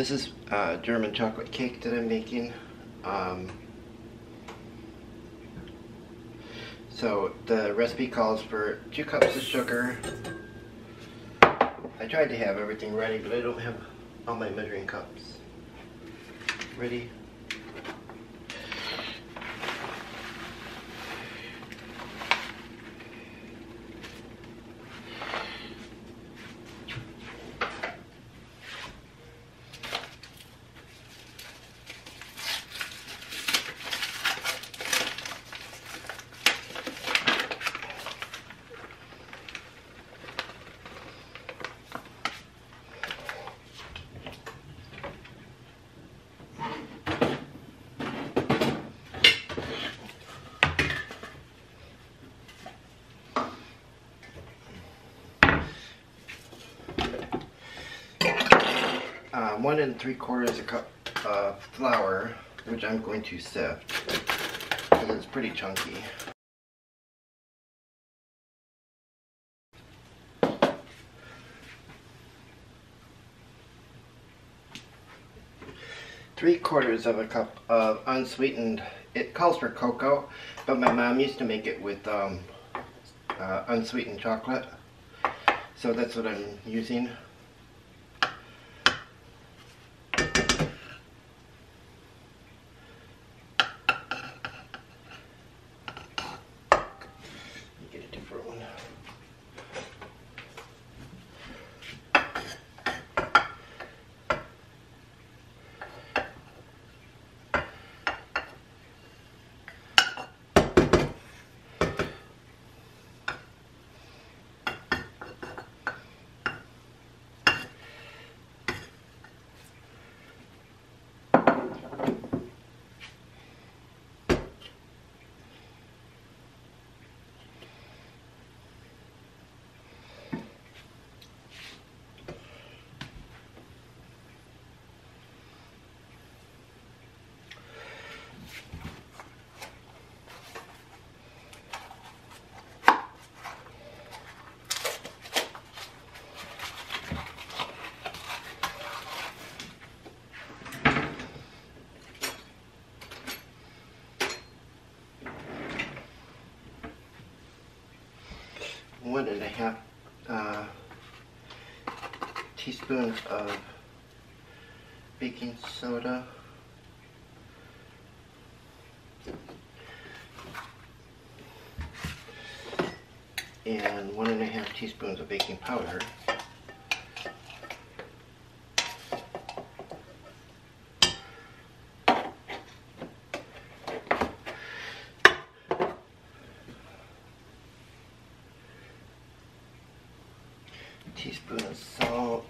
This is German chocolate cake that I'm making. So the recipe calls for 2 cups of sugar. I tried to have everything ready, but I don't have all my measuring cups ready. One and 3/4 cup of flour, which I'm going to sift because it's pretty chunky. Three-quarters of a cup of unsweetened. It calls for cocoa, but my mom used to make it with unsweetened chocolate, so that's what I'm using. One and a half teaspoons of baking soda, and 1.5 teaspoons of baking powder. Teaspoon of salt,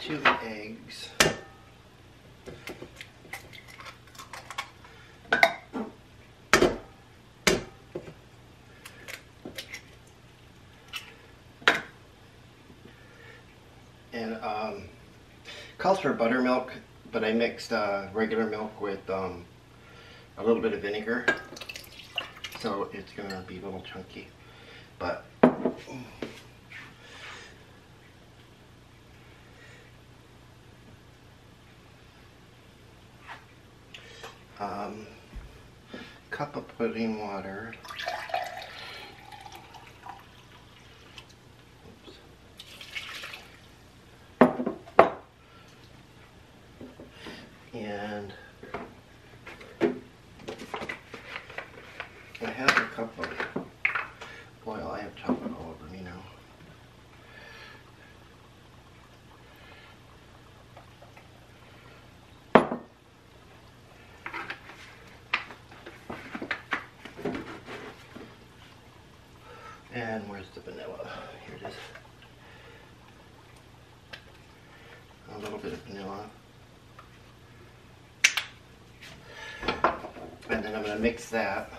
two eggs, and calls for buttermilk, but I mixed regular milk with a little bit of vinegar, so it's gonna be a little chunky, but cup of pudding water. Oops. And I have a cup of oil. I have chocolate all over me now. And where's the vanilla? Here it is. bit of vanilla. And then I'm going to mix that.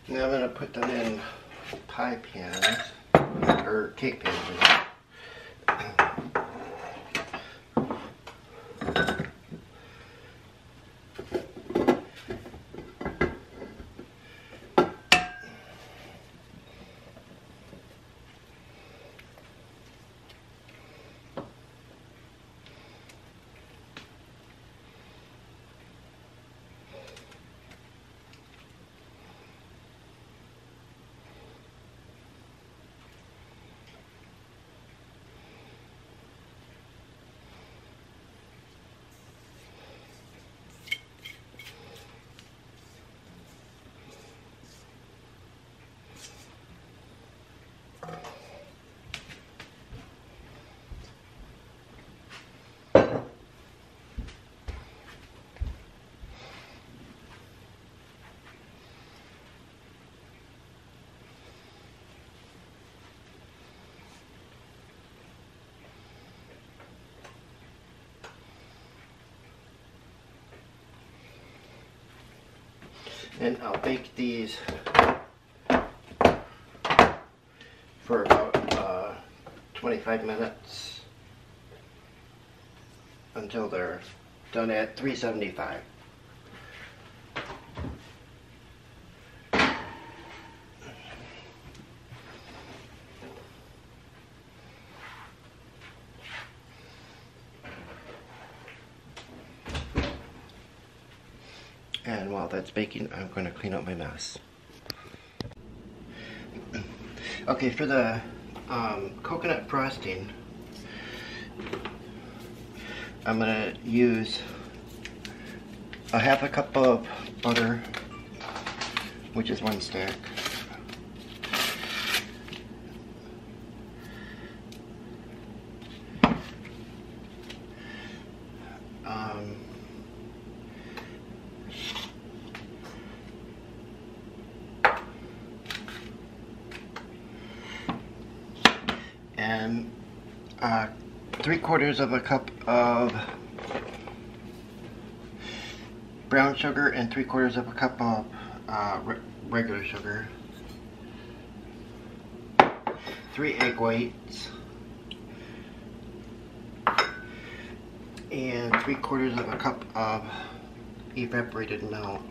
Now I'm going to put them in pie pans, or cake pans. And I'll bake these for about 25 minutes until they're done at 375. And while that's baking, I'm going to clean up my mess. Okay, for the coconut frosting, I'm going to use a half a cup of butter, which is 1 stick. And 3/4 of a cup of brown sugar and 3/4 of a cup of regular sugar. 3 egg whites and 3/4 of a cup of evaporated milk.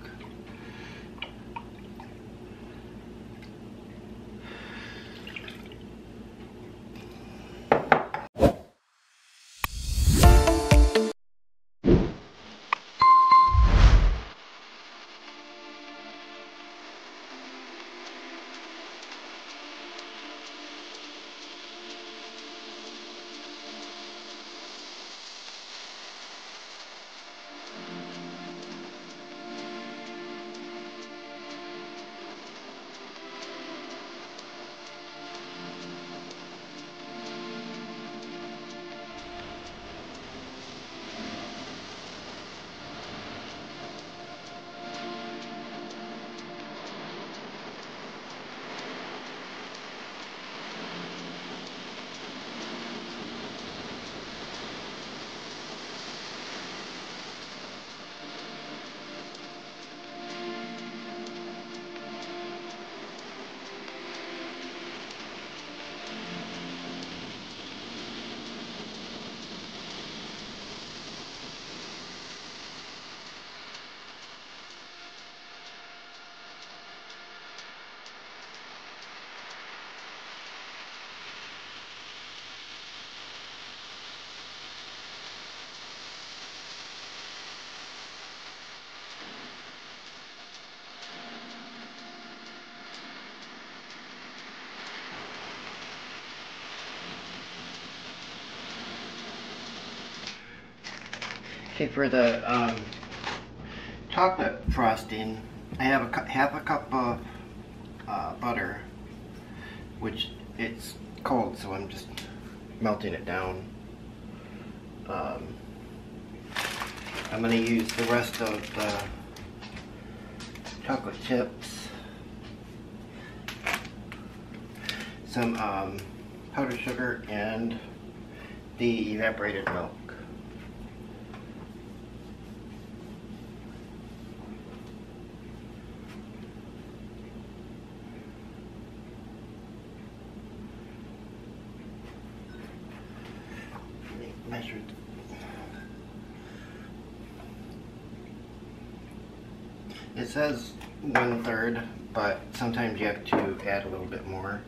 Okay, for the chocolate frosting, I have half a cup of butter, which it's cold, so I'm just melting it down. I'm going to use the rest of the chocolate chips, some powdered sugar, and the evaporated milk. Measured. It says 1/3, but sometimes you have to add a little bit more.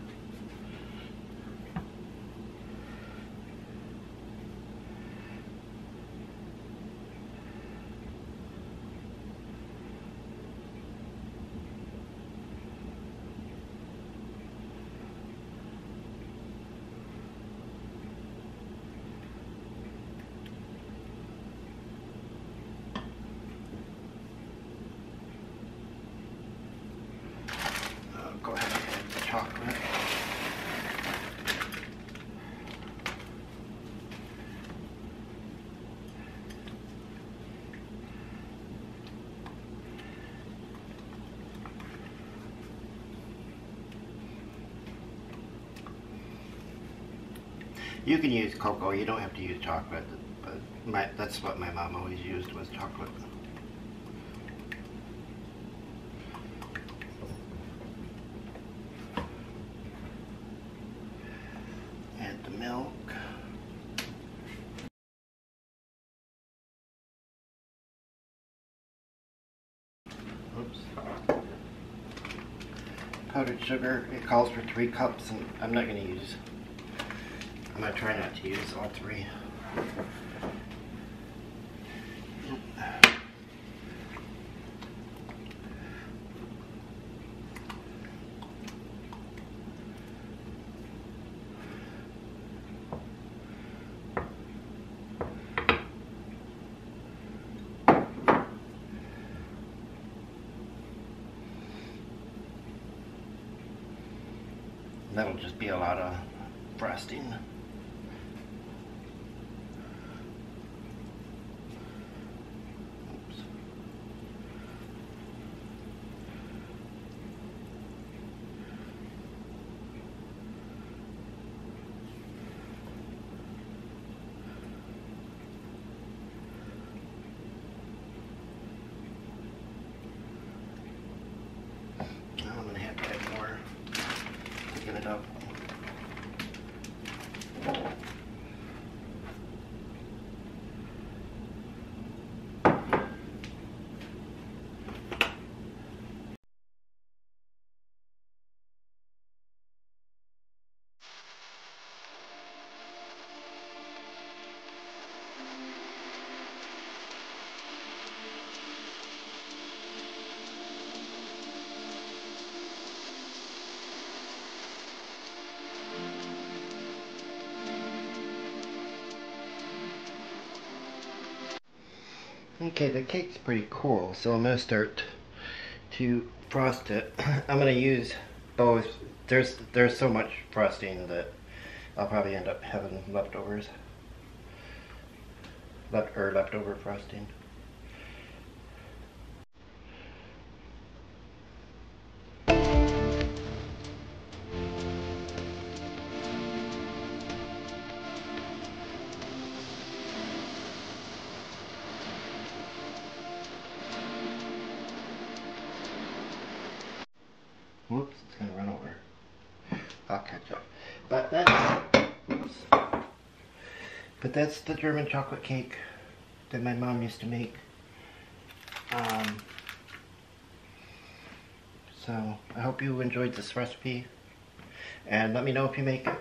Go ahead and add the chocolate. You can use cocoa, you don't have to use chocolate, but that's what my mom always used, was chocolate. Add the milk. Oops. Powdered sugar, it calls for 3 cups, and I'm not going to try not to use all 3. That'll just be a lot of frosting. Oops. Now I'm going to have to add more to get it up. Okay, the cake's pretty cool, so I'm going to start to frost it. I'm going to use both. There's so much frosting that I'll probably end up having leftovers. Leftover frosting. Whoops, it's gonna run over. I'll catch up. But that's the German chocolate cake that my mom used to make. So I hope you enjoyed this recipe, and let me know if you make it.